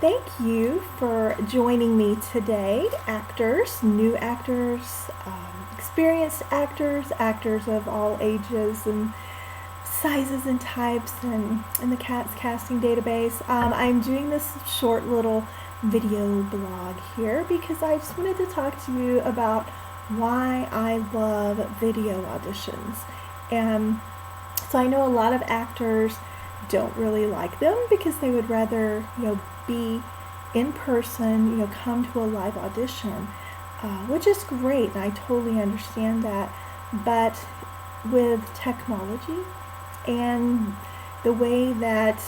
Thank you for joining me today, actors, new actors, experienced actors, actors of all ages and sizes and types, and in the CATS casting database. I'm doing this short little video blog here because I just wanted to talk to you about why I love video auditions. And so I know a lot of actors don't really like them because they would rather, be in person, come to a live audition, which is great, and I totally understand that. But with technology and the way that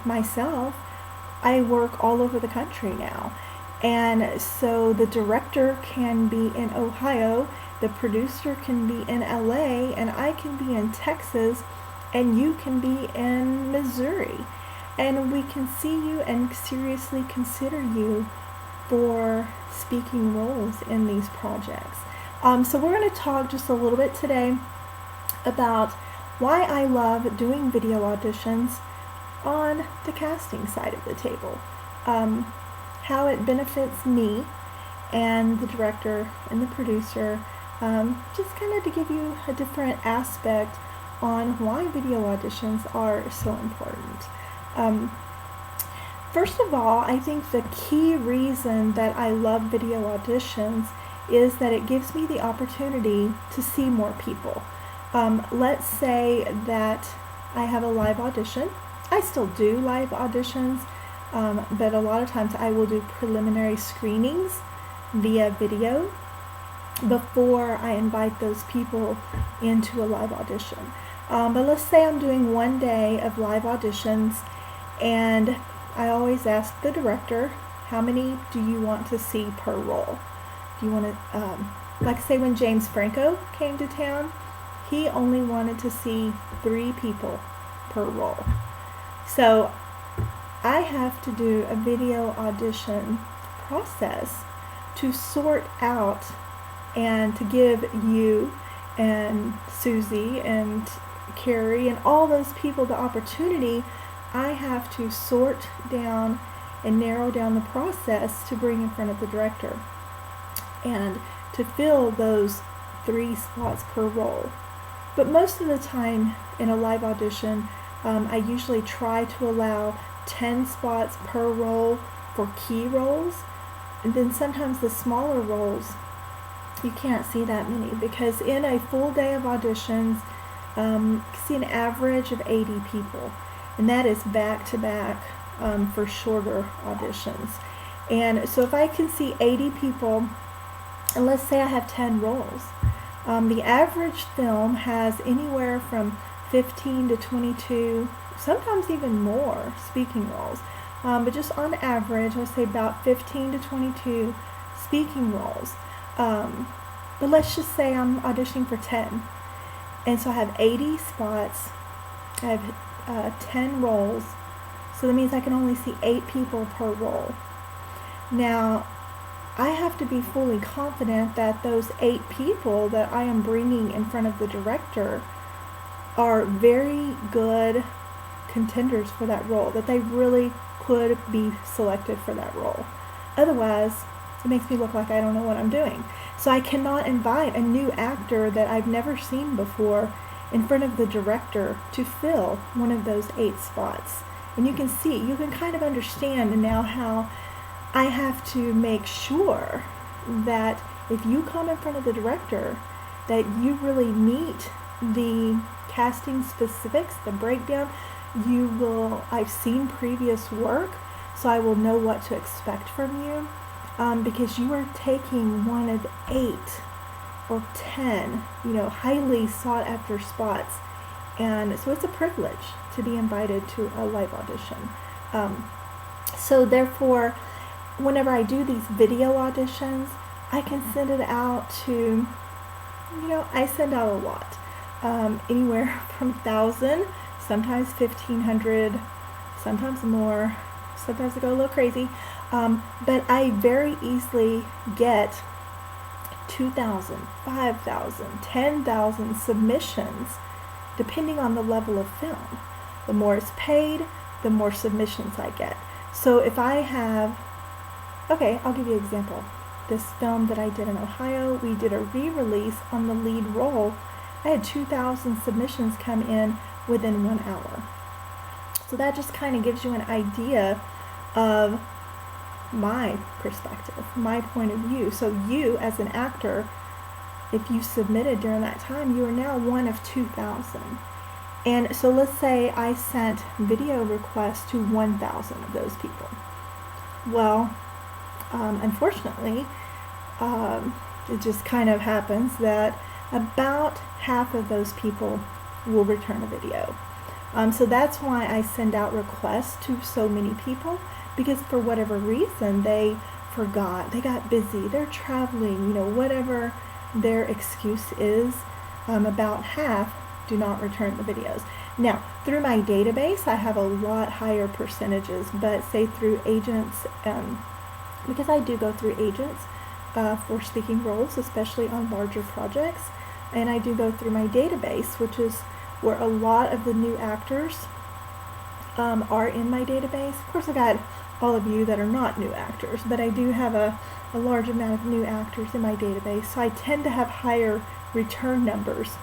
myself, I work all over the country now. And so the director can be in Ohio, the producer can be in LA, and I can be in Texas, and you can be in Missouri. And we can see you and seriously consider you for speaking roles in these projects. So we're going to talk just a little bit today about why I love doing video auditions on the casting side of the table. How it benefits me and the director and the producer, just kind of to give you a different aspect on why video auditions are so important. First of all, I think the key reason that I love video auditions is that it gives me the opportunity to see more people. Let's say that I have a live audition. I still do live auditions, but a lot of times I will do preliminary screenings via video before I invite those people into a live audition. But let's say I'm doing one day of live auditions, and I always ask the director, how many do you want to see per role? Do you want to, like say when James Franco came to town, he only wanted to see 3 people per role. So I have to do a video audition process to sort out and to give you and Susie and Carrie and all those people the opportunity. I have to sort down and narrow down the process to bring in front of the director and to fill those 3 spots per role. But most of the time in a live audition, I usually try to allow 10 spots per role for key roles, and then sometimes the smaller roles you can't see that many, because in a full day of auditions you can see an average of 80 people, and that is back to back for shorter auditions. And so if I can see 80 people, and let's say I have 10 roles, the average film has anywhere from 15 to 22, sometimes even more speaking roles, but just on average I say about 15 to 22 speaking roles. But let's just say I'm auditioning for 10, and so I have 80 spots, I have 10 roles, so that means I can only see 8 people per role. Now I have to be fully confident that those 8 people that I am bringing in front of the director are very good contenders for that role, that they really could be selected for that role. Otherwise, it makes me look like I don't know what I'm doing. So I cannot invite a new actor that I've never seen before in front of the director to fill one of those 8 spots. And you can kind of understand now how I have to make sure that if you come in front of the director, that you really meet the casting specifics, the breakdown. I've seen previous work, so I will know what to expect from you, because you are taking one of 8 or 10, highly sought after spots. And so it's a privilege to be invited to a live audition. So therefore, whenever I do these video auditions, I can send it out to, I send out a lot. Anywhere from 1,000, sometimes 1,500, sometimes more, sometimes I go a little crazy. But I very easily get 2,000, 5,000, 10,000 submissions depending on the level of film. The more it's paid, the more submissions I get. So if I have, okay, I'll give you an example. This film that I did in Ohio, we did a re-release on the lead role. I had 2,000 submissions come in within 1 hour. So that just kind of gives you an idea of my perspective, my point of view. So you, as an actor, if you submitted during that time, you are now one of 2,000. And so let's say I sent video requests to 1,000 of those people. Well, unfortunately, it just kind of happens that about half of those people will return a video. So that's why I send out requests to so many people, because for whatever reason they forgot, they got busy, they're traveling, whatever their excuse is, about half do not return the videos. Now, through my database, I have a lot higher percentages, but say through agents, because I do go through agents for speaking roles, especially on larger projects, and I do go through my database, which is where a lot of the new actors are in my database. Of course, I got all of you that are not new actors, but I do have a large amount of new actors in my database, so I tend to have higher return numbers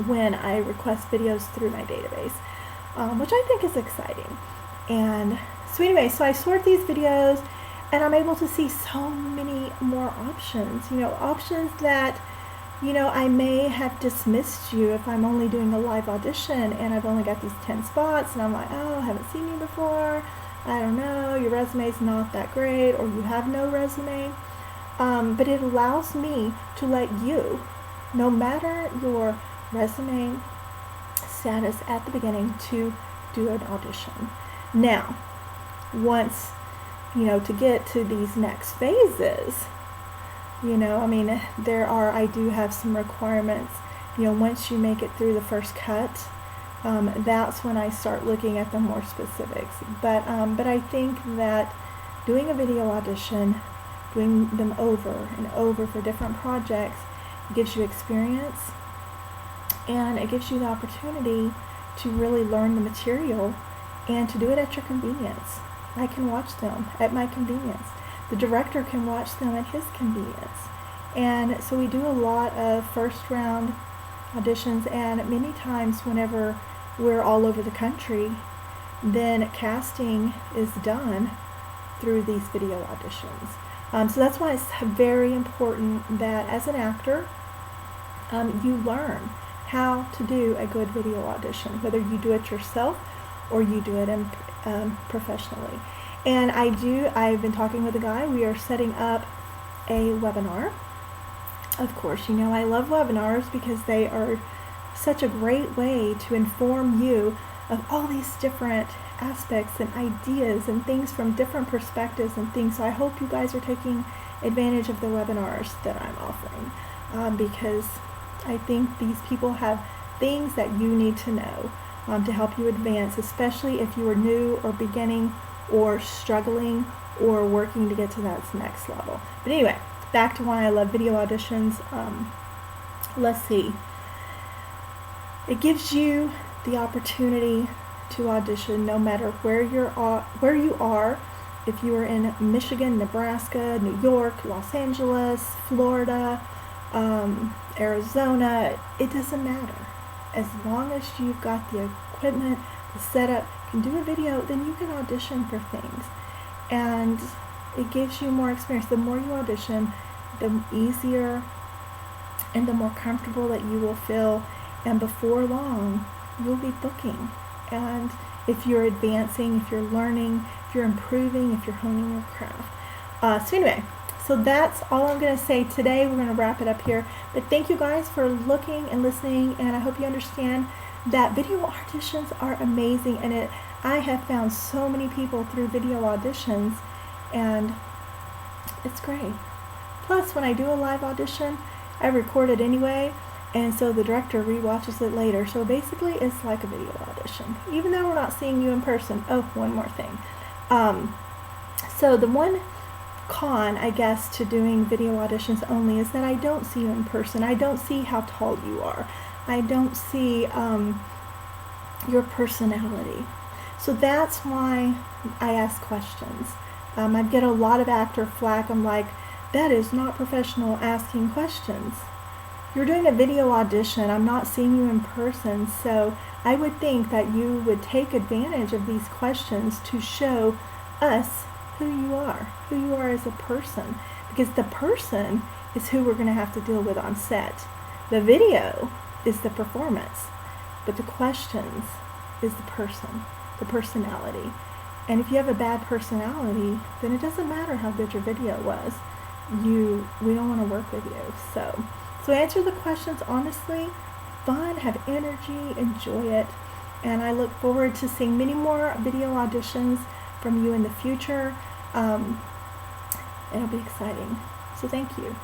when I request videos through my database, which I think is exciting. And so anyway, so I sort these videos, and I'm able to see so many more options, options that I may have dismissed you if I'm only doing a live audition and I've only got these 10 spots, and I'm like, oh, I haven't seen you before, I don't know, your resume's not that great, or you have no resume. But it allows me to let you, no matter your resume status at the beginning, to do an audition. Now, once, to get to these next phases, I do have some requirements. Once you make it through the first cut, that's when I start looking at the more specifics. But I think that doing a video audition, doing them over and over for different projects, gives you experience, and it gives you the opportunity to really learn the material and to do it at your convenience. I can watch them at my convenience. The director can watch them at his convenience. And so we do a lot of first round auditions, and many times whenever we're all over the country, then casting is done through these video auditions. So that's why it's very important that as an actor, you learn how to do a good video audition, whether you do it yourself or you do it professionally. And I've been talking with a guy. We are setting up a webinar. Of course, I love webinars because they are such a great way to inform you of all these different aspects and ideas and things from different perspectives and things. So I hope you guys are taking advantage of the webinars that I'm offering, because I think these people have things that you need to know to help you advance, especially if you are new or beginning or struggling or working to get to that next level. But anyway, back to why I love video auditions. Let's see. It gives you the opportunity to audition no matter where you are. If you are in Michigan, Nebraska, New York, Los Angeles, Florida, Arizona, it doesn't matter. As long as you've got the equipment, the setup, can do a video, then you can audition for things. And it gives you more experience. The more you audition, the easier and the more comfortable that you will feel. And before long, you'll be booking. And if you're advancing, if you're learning, if you're improving, if you're honing your craft. So anyway, so that's all I'm going to say today. We're going to wrap it up here. But thank you guys for looking and listening, and I hope you understand that video auditions are amazing, and I have found so many people through video auditions, and it's great. Plus, when I do a live audition, I record it anyway, and so the director rewatches it later. So basically, it's like a video audition, even though we're not seeing you in person. Oh, one more thing. So the one con, I guess, to doing video auditions only is that I don't see you in person. I don't see how tall you are. I don't see your personality. So that's why I ask questions. I get a lot of actor flack. I'm like, that is not professional asking questions. You're doing a video audition. I'm not seeing you in person, so I would think that you would take advantage of these questions to show us who you are as a person, because the person is who we're going to have to deal with on set. The video is the performance, but the questions is the person, the personality. And if you have a bad personality, then it doesn't matter how good your video was. We don't want to work with you. So answer the questions honestly, fun, have energy, enjoy it. And I look forward to seeing many more video auditions from you in the future. It'll be exciting. So thank you.